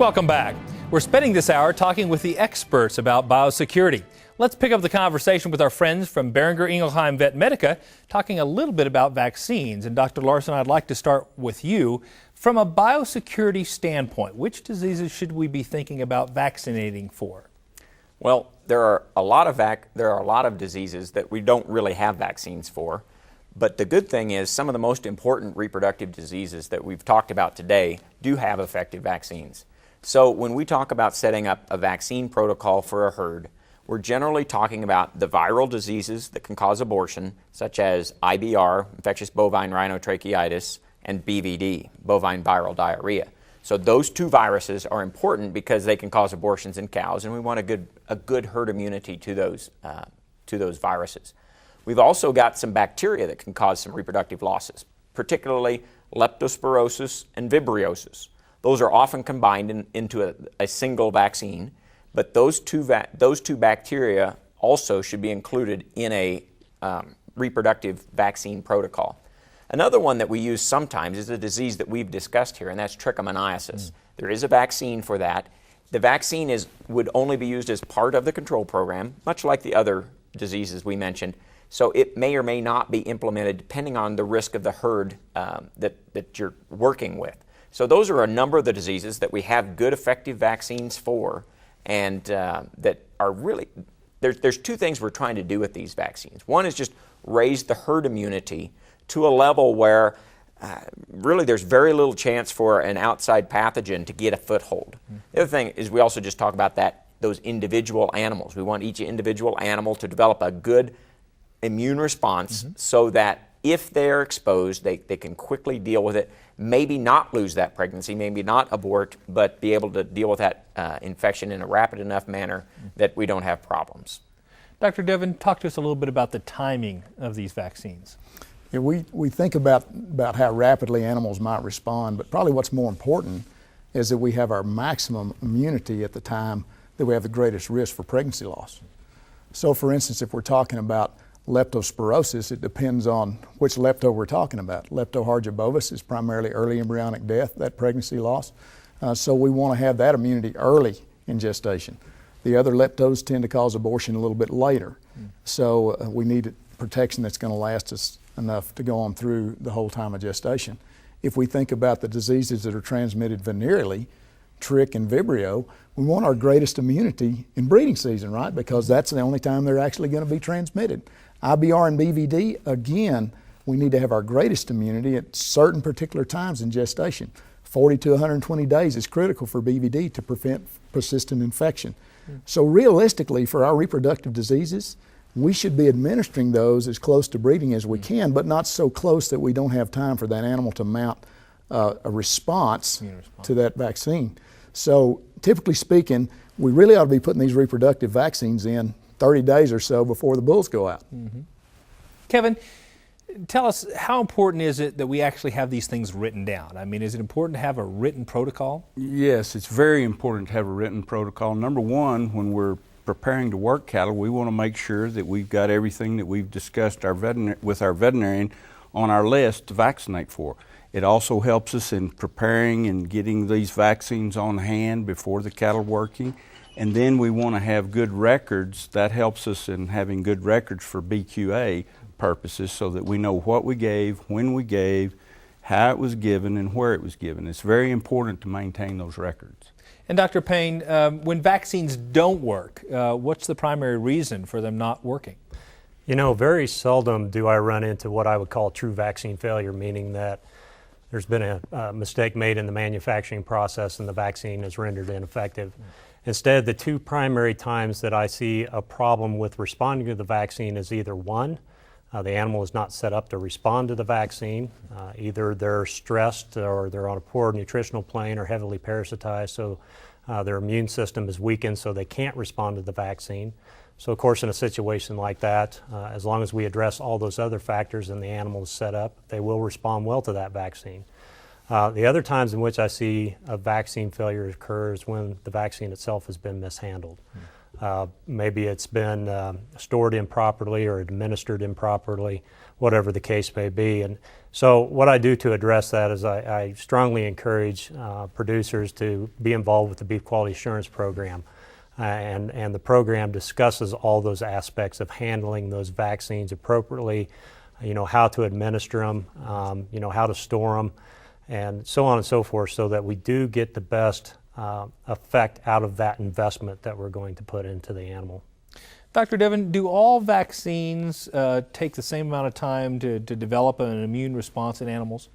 Welcome back. We're spending this hour talking with the experts about biosecurity. Let's pick up the conversation with our friends from Boehringer Ingelheim Vet Medica, talking a little bit about vaccines. And Dr. Larson, I'd like to start with you. From a biosecurity standpoint, which diseases should we be thinking about vaccinating for? Well, there are a lot of diseases that we don't really have vaccines for. But the good thing is some of the most important reproductive diseases that we've talked about today do have effective vaccines. So when we talk about setting up a vaccine protocol for a herd, we're generally talking about the viral diseases that can cause abortion, such as IBR, infectious bovine rhinotracheitis, and BVD, bovine viral diarrhea. So those two viruses are important because they can cause abortions in cows, and we want a good herd immunity to those viruses. We've also got some bacteria that can cause some reproductive losses, particularly leptospirosis and vibriosis. Those are often combined into a single vaccine, but those two bacteria also should be included in a reproductive vaccine protocol. Another one that we use sometimes is a disease that we've discussed here, and that's trichomoniasis. There is a vaccine for that. The vaccine would only be used as part of the control program, much like the other diseases we mentioned. So it may or may not be implemented depending on the risk of the herd that you're working with. So those are a number of the diseases that we have good effective vaccines for, and that are really, there's two things we're trying to do with these vaccines. One is just raise the herd immunity to a level where really there's very little chance for an outside pathogen to get a foothold. The other thing is we also just talk about those individual animals. We want each individual animal to develop a good immune response so that if they're exposed, they can quickly deal with it, maybe not lose that pregnancy, maybe not abort, but be able to deal with that infection in a rapid enough manner that we don't have problems. Dr. Devin, talk to us a little bit about the timing of these vaccines. Yeah, we think about how rapidly animals might respond, but probably what's more important is that we have our maximum immunity at the time that we have the greatest risk for pregnancy loss. So for instance, if we're talking about leptospirosis, it depends on which lepto we're talking about. Leptohargia is primarily early embryonic death, that pregnancy loss. So we want to have that immunity early in gestation. The other leptos tend to cause abortion a little bit later. So we need protection that's going to last us enough to go on through the whole time of gestation. If we think about the diseases that are transmitted venereally, trich and vibrio, we want our greatest immunity in breeding season, right? Because that's the only time they're actually going to be transmitted. IBR and BVD, again, we need to have our greatest immunity at certain particular times in gestation. 40 to 120 days is critical for BVD to prevent persistent infection. So realistically, for our reproductive diseases, we should be administering those as close to breeding as we can, but not so close that we don't have time for that animal to mount a response to that vaccine. So typically speaking, we really ought to be putting these reproductive vaccines in 30 days or so before the bulls go out. Kevin, tell us, how important is it that we actually have these things written down? I mean, is it important to have a written protocol? Yes, it's very important to have a written protocol. Number one, when we're preparing to work cattle, we want to make sure that we've got everything that we've discussed with our veterinarian on our list to vaccinate for. It also helps us in preparing and getting these vaccines on hand before the cattle working. And then we want to have good records. That helps us in having good records for BQA purposes so that we know what we gave, when we gave, how it was given, and where it was given. It's very important to maintain those records. And Dr. Payne, when vaccines don't work, what's the primary reason for them not working? You know, very seldom do I run into what I would call true vaccine failure, meaning that there's been a mistake made in the manufacturing process and the vaccine is rendered ineffective. Instead, the two primary times that I see a problem with responding to the vaccine is either one, the animal is not set up to respond to the vaccine. Either they're stressed or they're on a poor nutritional plane or heavily parasitized, so their immune system is weakened so they can't respond to the vaccine. So of course in a situation like that, as long as we address all those other factors and the animal is set up, they will respond well to that vaccine. The other times in which I see a vaccine failure occur is when the vaccine itself has been mishandled. Maybe it's been stored improperly or administered improperly, whatever the case may be. And so what I do to address that is I strongly encourage producers to be involved with the Beef Quality Assurance Program. And the program discusses all those aspects of handling those vaccines appropriately, how to administer them, how to store them, and so on and so forth, so that we do get the best effect out of that investment that we're going to put into the animal. Dr. Devon, do all vaccines take the same amount of time to develop an immune response in animals?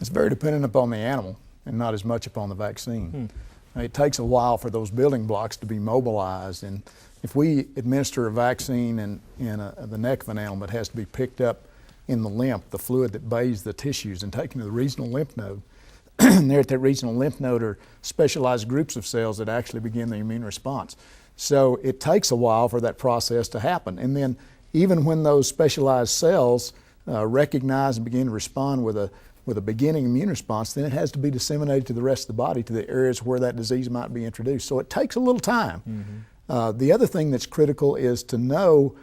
It's very dependent upon the animal and not as much upon the vaccine. It takes a while for those building blocks to be mobilized, and if we administer a vaccine in the neck of an animal, it has to be picked up in the lymph, the fluid that bathes the tissues, and taken to the regional lymph node. And there at that regional lymph node are specialized groups of cells that actually begin the immune response. So it takes a while for that process to happen. And then even when those specialized cells recognize and begin to respond with a beginning immune response, then it has to be disseminated to the rest of the body, to the areas where that disease might be introduced. So it takes a little time. The other thing that's critical is to know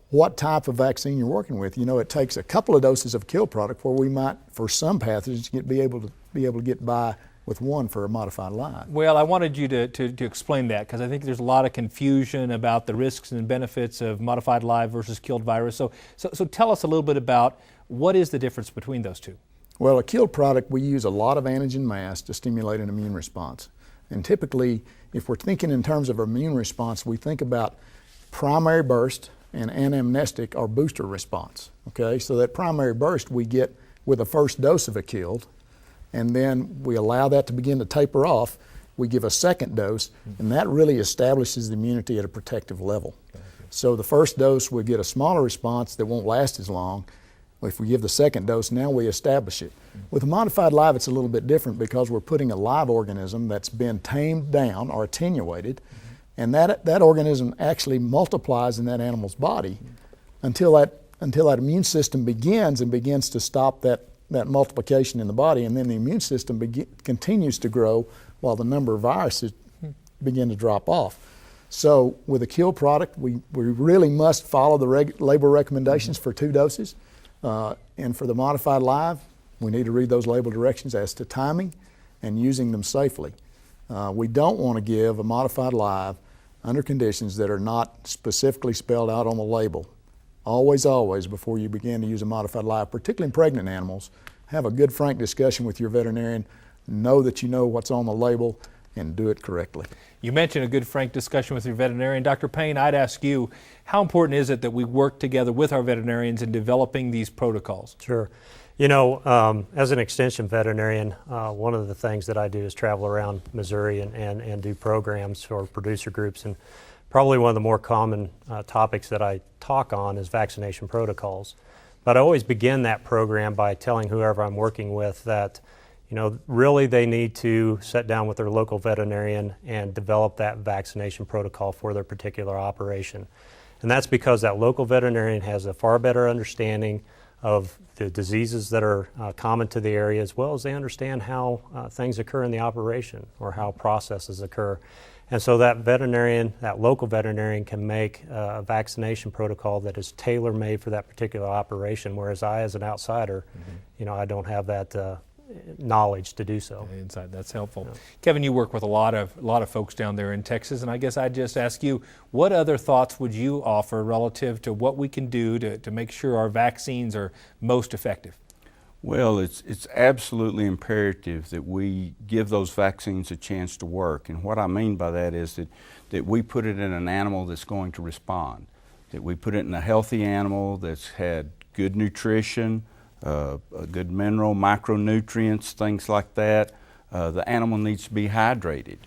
what type of vaccine you're working with. It takes a couple of doses of kill product where we might, for some pathogens, be able to get by with one for a modified live. Well, I wanted you to explain that, because I think there's a lot of confusion about the risks and benefits of modified live versus killed virus. So tell us a little bit about what is the difference between those two. Well, a killed product, we use a lot of antigen mass to stimulate an immune response. And typically, if we're thinking in terms of immune response, we think about primary burst and anamnestic or booster response. Okay, so that primary burst we get with the first dose of a killed, and then we allow that to begin to taper off. We give a second dose, and that really establishes the immunity at a protective level. So the first dose we get a smaller response that won't last as long. If we give the second dose, now we establish it. With a modified live, it's a little bit different because we're putting a live organism that's been tamed down or attenuated, and that organism actually multiplies in that animal's body until that immune system begins to stop that multiplication in the body, and then the immune system continues to grow while the number of viruses begin to drop off. So with a kill product, we really must follow the label recommendations for 2 doses. And for the modified live, we need to read those label directions as to timing and using them safely. We don't want to give a modified live under conditions that are not specifically spelled out on the label. Always, before you begin to use a modified live, particularly in pregnant animals, have a good, frank discussion with your veterinarian. Know that you know what's on the label and do it correctly. You mentioned a good, frank discussion with your veterinarian. Dr. Payne, I'd ask you, how important is it that we work together with our veterinarians in developing these protocols? Sure. As an extension veterinarian, one of the things that I do is travel around Missouri and do programs for producer groups. And probably one of the more common topics that I talk on is vaccination protocols. But I always begin that program by telling whoever I'm working with that, really they need to sit down with their local veterinarian and develop that vaccination protocol for their particular operation. And that's because that local veterinarian has a far better understanding of the diseases that are common to the area, as well as they understand how things occur in the operation or how processes occur. And so that local veterinarian can make a vaccination protocol that is tailor-made for that particular operation, whereas I, as an outsider, I don't have that knowledge to do so. Inside, that's helpful. Yeah. Kevin, you work with a lot of folks down there in Texas, and I guess I'd just ask you, what other thoughts would you offer relative to what we can do to make sure our vaccines are most effective? Well, it's absolutely imperative that we give those vaccines a chance to work. And what I mean by that is that we put it in an animal that's going to respond, that we put it in a healthy animal that's had good nutrition, a good mineral, micronutrients, things like that. The animal needs to be hydrated,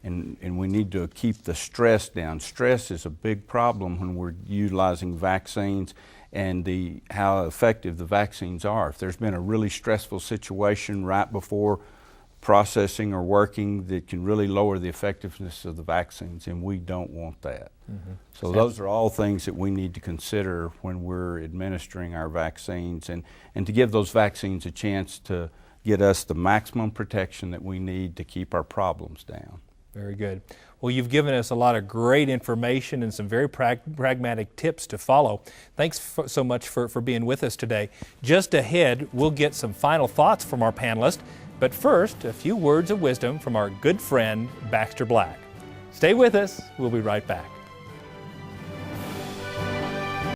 and we need to keep the stress down. Stress is a big problem when we're utilizing vaccines, and how effective the vaccines are. If there's been a really stressful situation right before processing or working, that can really lower the effectiveness of the vaccines, and we don't want that. So those are all things that we need to consider when we're administering our vaccines, and to give those vaccines a chance to get us the maximum protection that we need to keep our problems down. Very good. Well, you've given us a lot of great information and some very pragmatic tips to follow. Thanks so much for being with us today. Just ahead, we'll get some final thoughts from our panelists. But first, a few words of wisdom from our good friend, Baxter Black. Stay with us. We'll be right back.